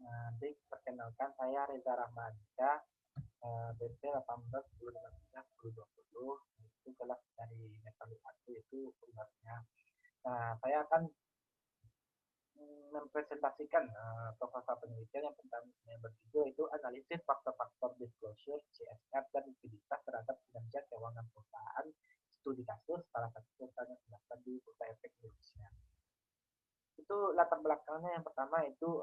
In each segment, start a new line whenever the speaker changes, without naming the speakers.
Nanti perkenalkan saya Reza Rahmansyah, BP 18 10 15 10 20, itu kelas dari metode 1 itu keluarnya. Nah, saya akan mempresentasikan proposal penelitian yang pertama yang berjudul itu analisis faktor-faktor disclosure CSR dan likuiditas terhadap kinerja keuangan perusahaan, studi kasus salah satu perusahaan yang terdaftar di Bursa Efek Indonesia. Itu latar belakangnya yang pertama itu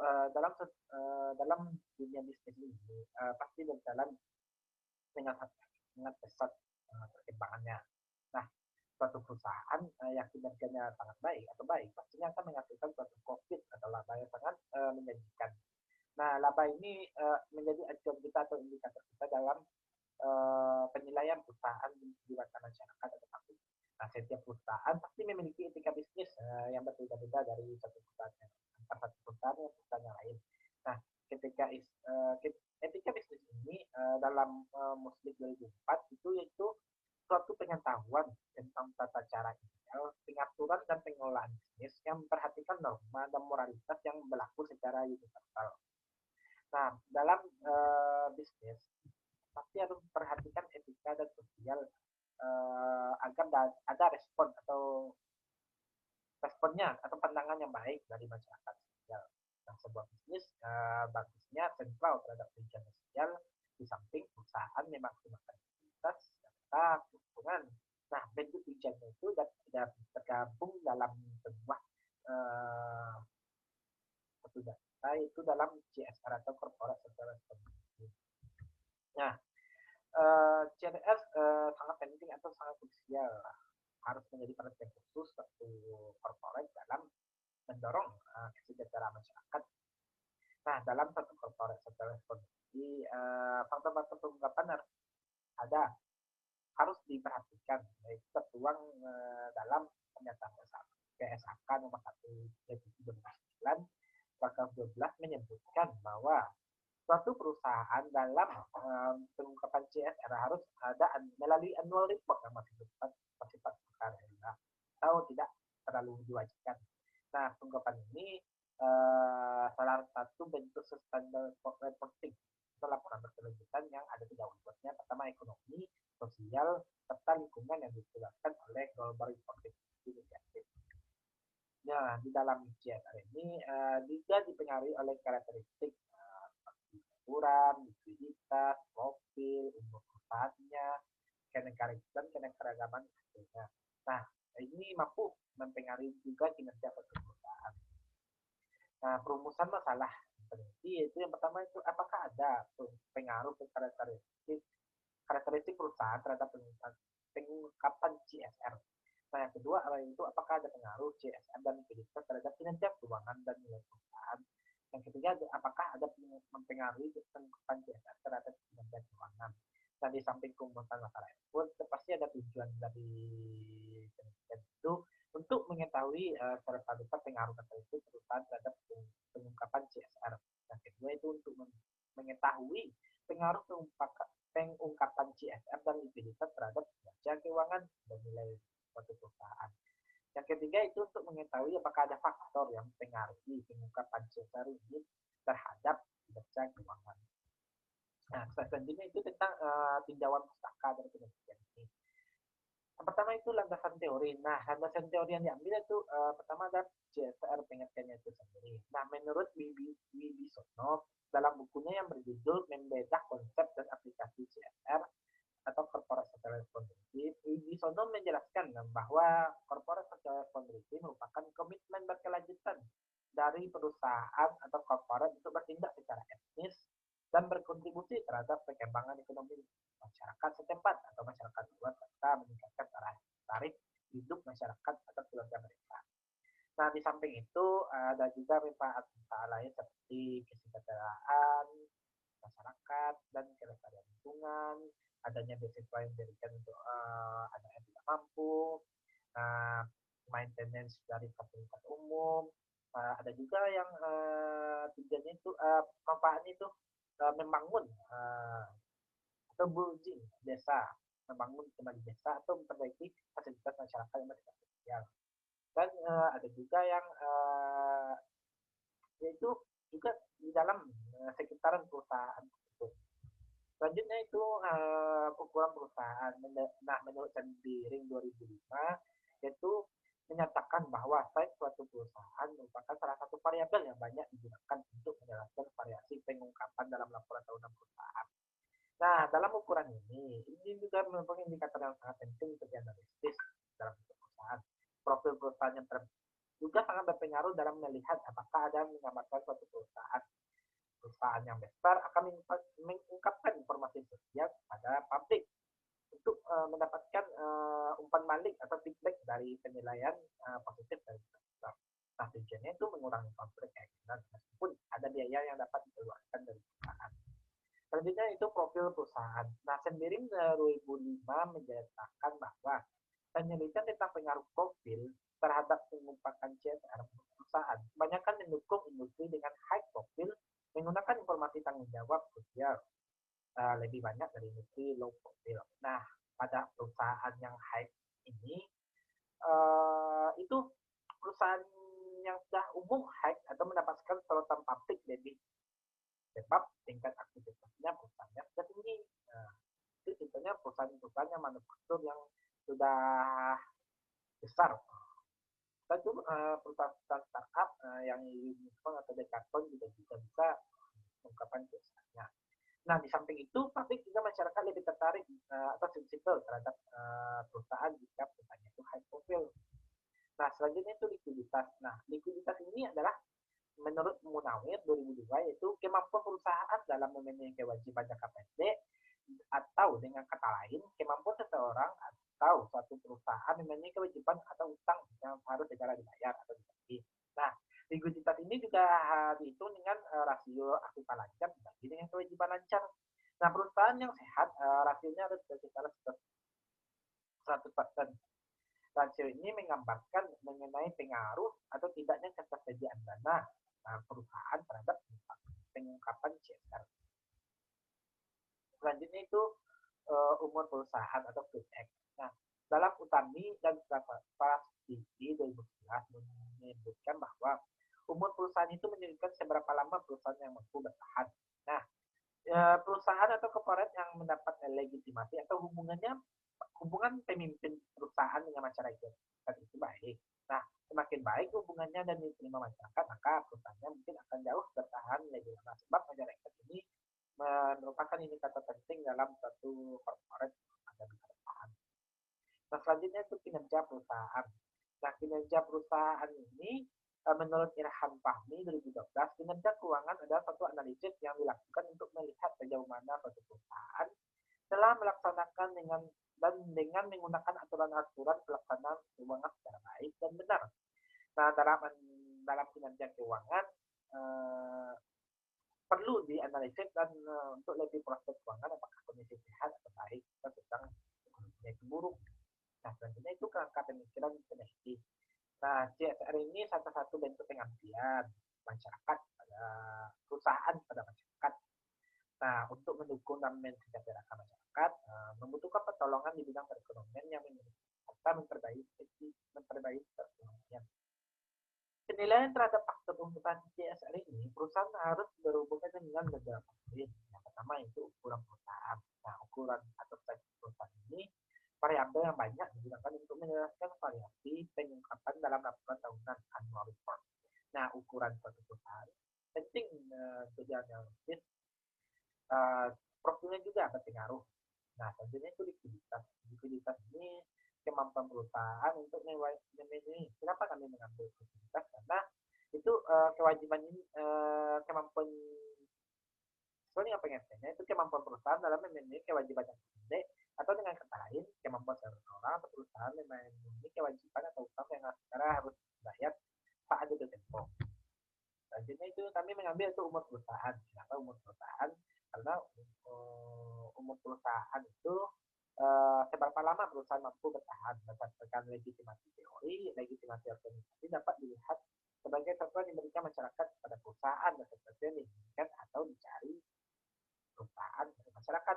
dalam dunia bisnis ini pasti berjalan dengan sangat pesat perkembangannya. Nah, suatu perusahaan yang kinerjanya sangat baik atau baik pastinya akan menghasilkan suatu profit atau laba yang sangat menjanjikan. Nah, laba ini menjadi acuan kita atau indikator kita dalam penilaian perusahaan di mata masyarakat atau publik. Nah, setiap perusahaan pasti memiliki etika bisnis yang berbeda-beda dari satu perusahaan antar satu perusahaan dan perusahaan yang lain. Nah, ketika etika bisnis ini dalam Muslik 2004 itu yaitu suatu pengetahuan tentang tata cara ideal, pengaturan dan pengelolaan bisnis yang memperhatikan norma dan moralitas yang berlaku secara universal. Nah, dalam bisnis pasti harus memperhatikan etika dan sosial agar ada responnya atau pandangan yang baik dari masyarakat sosial. Nah, sebuah bisnis bagusnya sentral terhadap tujuan sosial di samping perusahaan memaksimalkan aktivitas serta keuntungan. Nah, bentuk tujuannya itu tergabung dalam sebuah data itu dalam CSR atau Corporate Social Responsibility. Nah, CSR sangat penting atau sangat krusial harus menjadi perhatian khusus satu corporate dalam mendorong kesejahteraan masyarakat. Nah, dalam satu corporate social responsibility, faktor-faktor pengungkapan harus diperhatikan, yaitu tertuang dalam pernyataan PSAK nomor 1/2009 pasal 12 menyebutkan bahwa suatu perusahaan dalam pengungkapan CSR harus ada melalui annual report yang masih bersifat sukarela atau tidak terlalu diwajibkan. Nah, pengungkapan ini salah satu bentuk sustainable reporting atau laporan berkelanjutan yang ada 3 unsurnya. Pertama, ekonomi, sosial, serta lingkungan yang dijelaskan oleh Global Reporting Initiative. Nah, di dalam CSR ini juga dipengaruhi oleh karakteristik ukuran, likuiditas, profil, umur perusahaannya, keanekaragaman hasilnya. Nah, ini mampu mempengaruhi juga kinerja perusahaan. Nah, perumusan masalah peneliti itu yang pertama itu apakah ada pengaruh ke karakteristik perusahaan terhadap pengungkapan CSR. Nah, yang kedua itu apakah ada pengaruh CSR dan likuiditas terhadap kinerja keuangan dan nilai perusahaan. Yang ketiga, apakah ada mempengaruhi pengungkapan CSR terhadap kinerja keuangan. Nah, di samping perumusan masalah itu pasti ada tujuan dari penelitian itu untuk mengetahui serta pengaruh karakteristik perusahaan terhadap pengungkapan CSR. Yang kedua itu untuk mengetahui pengaruh pengungkapan CSR dan likuiditas terhadap kinerja keuangan dan nilai suatu perusahaan. Yang ketiga itu untuk mengetahui apakah ada faktor yang mempengaruhi pengungkapan CSR ini terhadap kinerja keuangan. Nah, selanjutnya itu tentang tinjauan pustaka dari penelitian ini. Yang pertama itu landasan teori. Nah, landasan teori yang diambil itu pertama ada CSR pengertiannya itu sendiri. Nah, menurut Wibisono dalam bukunya yang berjudul Membedah Konsep dan Aplikasi CSR atau Corporate Social Responsibility, Wibisono menjelaskan bahwa Corporate Social Responsibility merupakan komitmen berkelanjutan dari perusahaan atau corporate untuk bertindak secara etis dan berkontribusi terhadap perkembangan ekonomi masyarakat setempat atau masyarakat luas serta meningkatkan taraf hidup masyarakat atau keluarga mereka. Nah, di samping itu ada juga manfaat lain seperti kesejahteraan masyarakat dan kelestarian lingkungan, adanya beasiswa yang diberikan untuk anak yang tidak mampu, maintenance dari fasilitas umum, Ada juga yang tujuannya itu manfaatnya itu membangun atau building desa, membangun kembali desa atau memperbaiki fasilitas masyarakat yang berdampak sosial. Dan ada juga yang yaitu juga di dalam sekitaran perusahaan tersebut. Selanjutnya itu ukuran perusahaan. Nah, menurut Sendiri 2005 yaitu menyatakan bahwa size suatu perusahaan merupakan salah satu variabel yang banyak digunakan untuk menjelaskan variasi pengungkapan dalam laporan tahunan perusahaan. Nah, dalam ukuran ini juga merupakan indikator yang sangat penting untuk dianalisis dalam perusahaan. Profil perusahaan yang juga sangat berpengaruh dalam melihat apakah ada yang menggambarkan suatu perusahaan. Perusahaan yang besar akan mengungkapkan informasi sosial pada publik untuk mendapatkan umpan balik atau feedback dari penilaian positif dari investor. Nah, tujuannya itu mengurangi konflik keyakinan meskipun ada biaya yang dapat dikeluarkan dari perusahaan. Selanjutnya itu profil perusahaan. Nah, Sendiri 2005 menyatakan bahwa penelitian tentang pengaruh profil terhadap pengumpakan CSR perusahaan kebanyakan mendukung industri dengan high profil menggunakan informasi tanggung jawab sosial lebih banyak dari industri low profil. Nah, pada perusahaan yang high ini itu perusahaan yang sudah umum high atau mendapatkan sorotan publik lebih sebab tingkat aktivitasnya perusahaannya sudah tinggi. Nah, itu contohnya perusahaan-perusahaan yang manufaktur yang sudah besar. Tentu perusahaan startup yang unicorn atau dekakorn juga bisa mengungkapkan perusahaannya. Nah, di samping itu, publik juga masyarakat lebih tertarik atau sensitif terhadap perusahaan jika perusahaannya itu high profile. Nah, selanjutnya itu likuiditas. Nah, likuiditas ini adalah menurut Munawir 2002 yaitu kemampuan perusahaan dalam memenuhi kewajiban jangka pendek atau dengan kata lain kemampuan seseorang atau suatu perusahaan memenuhi kewajiban atau utang yang harus segera dibayar atau ditagih. Nah, likuiditas ini juga dihitung dengan rasio aktiva lancar dibagi dengan kewajiban lancar. Nah, perusahaan yang sehat rasionya harus sekitar 100%. Rasio ini menggambarkan mengenai pengaruh atau tidaknya ketersediaan dana perusahaan terhadap pengungkapan CSR. Selanjutnya itu umur perusahaan atau fintech. Nah, dalam Utami dan Statistics 2011 menyebutkan bahwa umur perusahaan itu menunjukkan seberapa lama perusahaan yang mampu bertahan. Nah, perusahaan atau korporat yang mendapat legitimasi atau hubungan pemimpin perusahaan dengan masyarakat itu baik. Nah, semakin baik hubungannya dan diterima masyarakat, maka perusahaannya mungkin akan jauh bertahan lebih lama. Sebab masyarakat ini merupakan indikator penting dalam suatu korporat agar bisa bertahan. Nah, selanjutnya itu kinerja perusahaan. Nah, kinerja perusahaan ini menurut Irham Fahmi 2012, kinerja keuangan adalah satu analisis yang dilakukan untuk melihat sejauh mana suatu perusahaan telah melaksanakan dengan menggunakan aturan-aturan pelaksanaan keuangan secara baik dan benar. Nah, dalam kinerja keuangan perlu dianalisis dan untuk lebih proses keuangan apakah kondisi sehat atau baik atau sedang kondisinya buruk. Nah, selanjutnya itu kerangka pemikiran peneliti. Nah, CSR ini salah satu bentuk pengabdian masyarakat pada perusahaan pada masyarakat. Nah, untuk mendukung dan mensejahterakan masyarakat, membutuhkan pertolongan di bidang perekonomian yang serta memperbaiki perekonomian. Penilaian terhadap faktor pembukaan CSR ini, perusahaan harus berhubungan dengan beberapa poin. Yang pertama itu ukuran perusahaan. Nah, ukuran atau size perusahaan ini variabel yang banyak digunakan untuk menjelaskan variasi pengungkapan dalam laporan tahunan annual report. Nah, ukuran suatu perusahaan penting untuk dianalisis. Profilnya juga berpengaruh. Nah, selanjutnya itu likuiditas. Likuiditas ini kemampuan perusahaan untuk memenuhi. Kenapa kami mengambil likuiditas? Karena itu kewajiban ini kemampuan soalnya apa pengertiannya itu kemampuan perusahaan dalam memenuhi kewajiban yang pendek atau dengan kata lain kemampuan seseorang atau perusahaan memenuhi kewajiban atau utang yang secara harus dibayar saat jatuh tempo. Selanjutnya itu kami mengambil itu umur perusahaan. Kenapa umur perusahaan? Karena umur perusahaan itu seberapa lama perusahaan mampu bertahan berdasarkan legitimasi teori, legitimasi organisasi dapat dilihat sebagai contoh diberikan masyarakat kepada perusahaan dan sesuatu yang diinginkan atau dicari perusahaan dari masyarakat.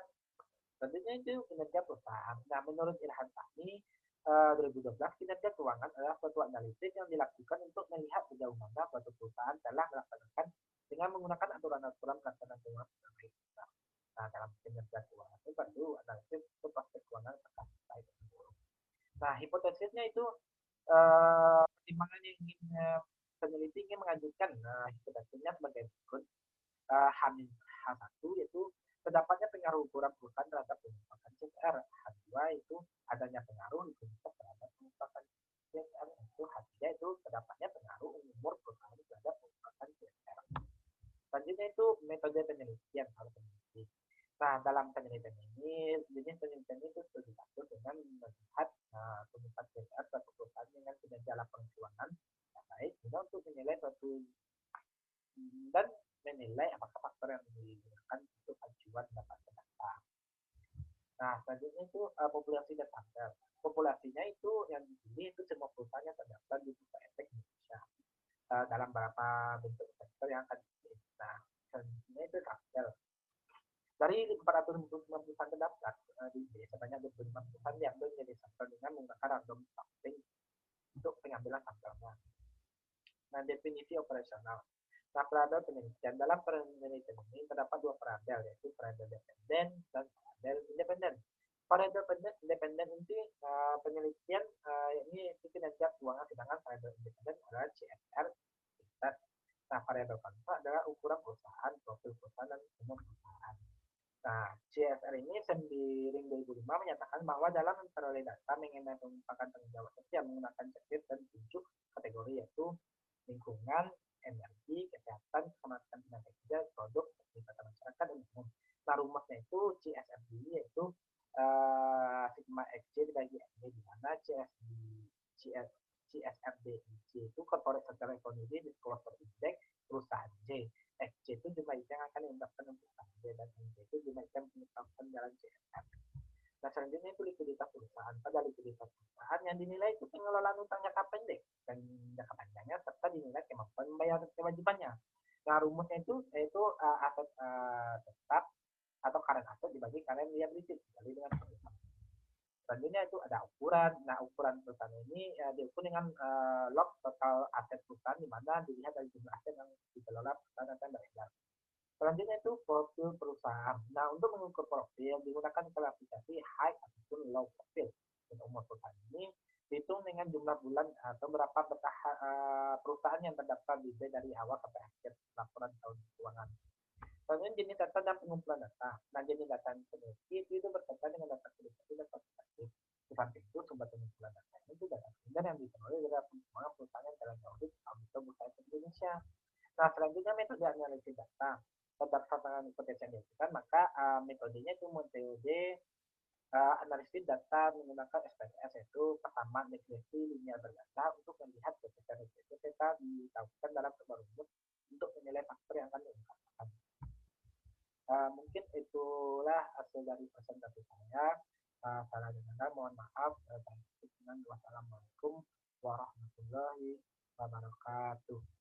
Tentunya itu kinerja perusahaan. Nah, menurut Ilham Fahmi, 2012 kinerja keuangan adalah suatu analisis yang dilakukan untuk melihat sejauh mana suatu perusahaan telah melaksanakan dengan menggunakan aturan-aturan pelaksanaan keuangan secara baik. Nah, dalam kinerja keuangan itu perlu analisis untuk prospek keuangan apakah baik atau buruk. Nah, hipotesisnya itu pertimbangan yang ingin peneliti ingin mengajukan hipotesisnya sebagai berikut. H1 yaitu terdapatnya pengaruh ukuran perusahaan terhadap pengusahaan CSR. H2 itu adanya pengaruh likuiditas terhadap pengusahaan CSR. Itu H3 itu terdapatnya pengaruh umur perusahaan terhadap pengusahaan CSR. Selanjutnya itu metode penelitian atau peneliti. Nah, dalam penelitian ini, jenis penelitian itu diatur dengan melihat pengusahaan CSR atau perusahaan dengan kinerja laporan keuangan yang baik, guna untuk menilai suatu dan menilai apakah faktor yang digunakan untuk acuan dapat data. Nah, selanjutnya itu populasi dan tanggal. Populasinya itu yang dipilih itu semua perusahaan yang terdaftar di Bursa Efek Indonesia dalam beberapa bentuk sektor yang akan dipilih. Nah, selanjutnya itu tanggal. Dari 450 perusahaan terdaftar di Indonesia banyak 25 perusahaan yang menjadi sampel dengan menggunakan random sampling untuk pengambilan sampelnya. Nah, definisi operasional. Nah, perabel penelitian. Dalam penelitian ini terdapat dua perabel, yaitu perabel dependen dan perabel independen. Perabel independen ini penelitian ini kinerja keuangan, sedangkan perabel independen adalah CSR. Nah, variabel kontra adalah ukuran perusahaan, profil perusahaan, dan umur perusahaan. Nah, CSR ini seiring 2005 menyatakan bahwa dalam memperoleh data mengenai merupakan tanggung jawab sosial menggunakan checklist dan 7 kategori, yaitu lingkungan, energi, kesehatan, keselamatan tenaga kerja, produk, keterlibatan masyarakat, dan umum. Nah, rumusnya itu CSRD, yaitu sigma XC dibagi MD, di mana CSRD itu corporate social responsibility disclosure index perusahaan J. XC itu jumlah yang akan diungkapkan untuk perusahaan J, dan MD itu jumlah yang mengungkapkan dalam CSR. Nah, selanjutnya itu likuiditas perusahaan. Pada likuiditas perusahaan yang dinilai itu pengelolaan utang jangka pendek dan jangka panjangnya, serta dinilai kemampuan membayar kewajibannya. Nah, rumusnya itu yaitu aset tetap atau current asset dibagi current liability dikali dengan perusahaan. Selanjutnya itu ada ukuran. Nah, ukuran perusahaan ini diukur dengan log total aset perusahaan, di mana dilihat dari jumlah aset yang dikelola perusahaan dan beredar. Selanjutnya itu profil perusahaan. Nah, untuk mengukur profil digunakan klasifikasi high ataupun low profil. Dan umur perusahaan ini dihitung dengan jumlah bulan atau berapa perusahaan yang terdaftar di B dari awal sampai akhir laporan tahun keuangan. Selanjutnya jenis data dan pengumpulan data. Nah, jenis data yang peneliti itu berkaitan dengan data kualitatif dan kuantitatif. Di samping itu, sumber pengumpulan data ini juga data sumber yang diperoleh dari pengembangan perusahaan yang telah diaudit atau Bursa Efek Indonesia. Nah, selanjutnya metode analisis data. Berdasarkan hipotesis yang diajukan, maka metodenya itu metode analisis data menggunakan SPSS, yaitu persamaan regresi linear berdata untuk melihat ketika regresi data dilakukan dalam sebuah rumus untuk menilai faktor yang akan diungkapkan. Mungkin itulah hasil dari presentasi saya. Salah dengar, mohon maaf. Wassalamualaikum warahmatullahi wabarakatuh.